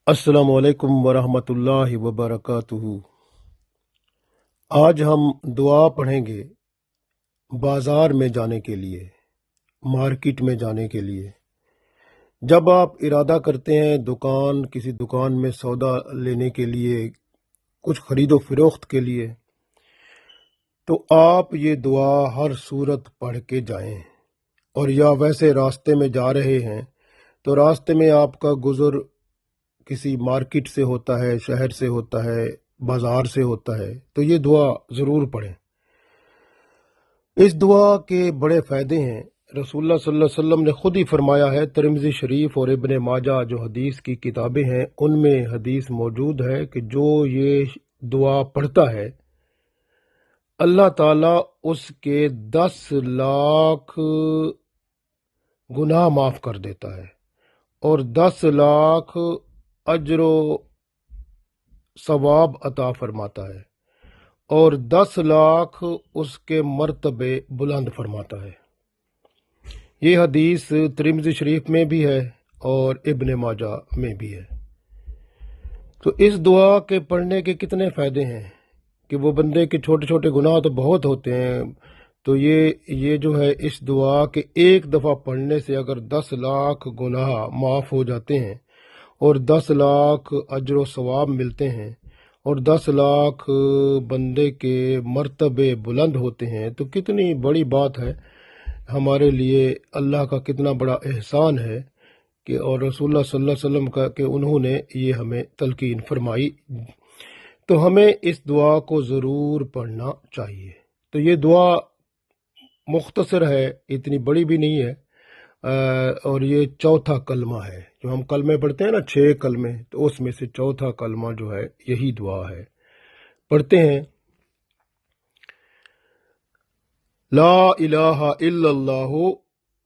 السلام علیکم ورحمۃ اللہ وبرکاتہ۔ آج ہم دعا پڑھیں گے بازار میں جانے کے لیے، مارکیٹ میں جانے کے لیے۔ جب آپ ارادہ کرتے ہیں کسی دکان میں سودا لینے کے لیے، کچھ خرید و فروخت کے لیے، تو آپ یہ دعا ہر صورت پڑھ کے جائیں۔ اور یا ویسے راستے میں جا رہے ہیں تو راستے میں آپ کا گزر کسی مارکیٹ سے ہوتا ہے، شہر سے ہوتا ہے، بازار سے ہوتا ہے، تو یہ دعا ضرور پڑھیں۔ اس دعا کے بڑے فائدے ہیں۔ رسول اللہ صلی اللہ علیہ وسلم نے خود ہی فرمایا ہے، ترمذی شریف اور ابن ماجہ جو حدیث کی کتابیں ہیں ان میں حدیث موجود ہے کہ جو یہ دعا پڑھتا ہے اللہ تعالیٰ اس کے 10 لاکھ گناہ معاف کر دیتا ہے اور 10 لاکھ اجر و ثواب عطا فرماتا ہے اور 10 لاکھ اس کے مرتبے بلند فرماتا ہے۔ یہ حدیث ترمذی شریف میں بھی ہے اور ابن ماجہ میں بھی ہے۔ تو اس دعا کے پڑھنے کے کتنے فائدے ہیں کہ وہ بندے کے چھوٹے چھوٹے گناہ تو بہت ہوتے ہیں، تو یہ جو ہے اس دعا کے ایک دفعہ پڑھنے سے اگر 10 لاکھ گناہ معاف ہو جاتے ہیں اور 10 لاکھ اجر و ثواب ملتے ہیں اور 10 لاکھ بندے کے مرتبے بلند ہوتے ہیں، تو کتنی بڑی بات ہے ہمارے لیے، اللہ کا کتنا بڑا احسان ہے کہ اور رسول اللہ صلی اللہ علیہ وسلم کا کہ انہوں نے یہ ہمیں تلقین فرمائی۔ تو ہمیں اس دعا کو ضرور پڑھنا چاہیے۔ تو یہ دعا مختصر ہے، اتنی بڑی بھی نہیں ہے، اور یہ چوتھا کلمہ ہے۔ جو ہم کلمے پڑھتے ہیں نا 6 کلمے، تو اس میں سے چوتھا کلمہ جو ہے یہی دعا ہے۔ پڑھتے ہیں، لا الہ الا اللہ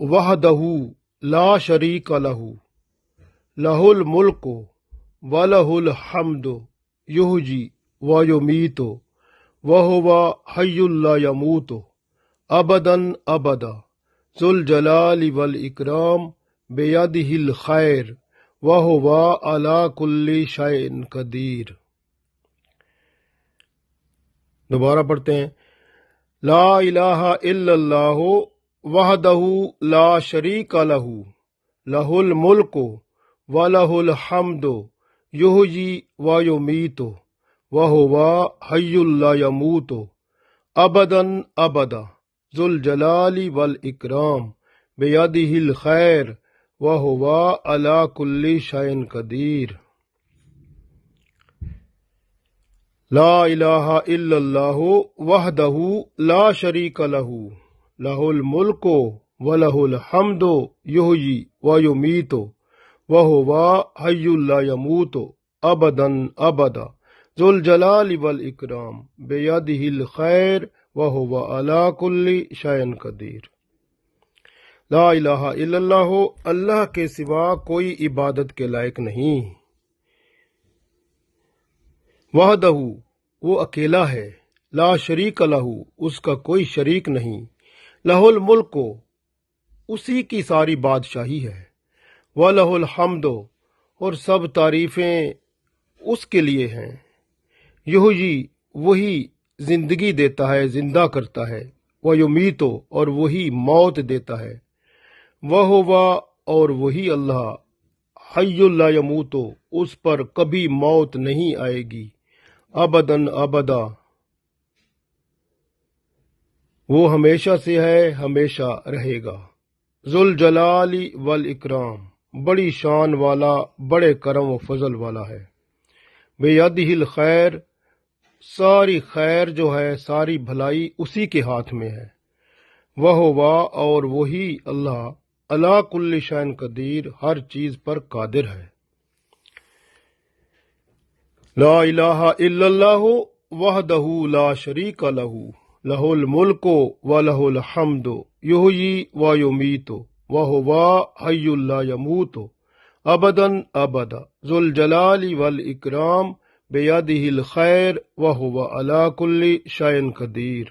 وحدہ لا شریک لہ لہ الملک ولہ الحمد یحیی ویمیت وہو حی لا یموت ابدا ابدا ذو الجلال والاکرام بیدہ الخیر وہو علی کل شیء قدیر۔ دوبارہ پڑھتے ہیں، لا الہ الا اللہ وحدہ لا شریک لہ لہ الملک ولہ الحمد یحیی ویمیت وہو حی لا یموت ابدا ابدا ذو الجلال والاکرام بیدہ الخیر وہو علی کل شیء قدیر۔ لا الہ الا اللہ وحدہ لا شریک لہ لہ الملک ولہ الحمد یحیی ویمیت وہو حی لا یموت ابدا ابدا ذو الجلال والاکرام بیدہ الخیر وہو علی کل شیء قدیر۔ لا الہ الا اللہ، اللہ کے سوا کوئی عبادت کے لائق نہیں۔ وحدہ، وہ اکیلا ہے، لا شریک لہ، اس کا کوئی شریک نہیں، لہ الملک، اسی کی ساری بادشاہی ہے، وَلَهُ الْحَمْدُ، اور سب تعریفیں اس کے لیے ہیں، یحیی، وہی زندگی دیتا ہے، زندہ کرتا ہے، وَیُمِیتُ، اور وہی موت دیتا ہے، وَهُوَ، اور وہی اللہ، حی لا یموت، اس پر کبھی موت نہیں آئے گی، ابداً ابدا، وہ ہمیشہ سے ہے، ہمیشہ رہے گا، ذو الجلال والاکرام، بڑی شان والا، بڑے کرم و فضل والا ہے، بیدہ الخیر، ساری خیر جو ہے، ساری بھلائی اسی کے ہاتھ میں ہے، وہو، اور وہی اللہ، علی کل شیء قدیر، ہر چیز پر قادر ہے۔ لا الہ الا اللہ وحدہ لا شریک لہ لہ الملک ولہ الحمد یحیی ویمیت وہو حی لا یموت ابدا ابدا ذو الجلال والاکرام بیدہ الخیر وہو علی کل شیء قدیر۔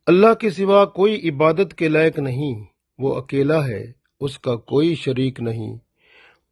اللہ کے سوا کوئی عبادت کے لائق نہیں، وہ اکیلا ہے، اس کا کوئی شریک نہیں،